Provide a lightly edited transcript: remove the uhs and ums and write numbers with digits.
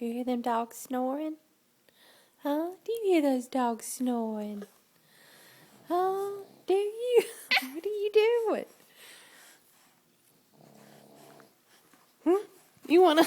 You hear them dogs snoring? Huh? Do you hear those dogs snoring? Huh? Do you? What are you doing? Hmm? You wanna...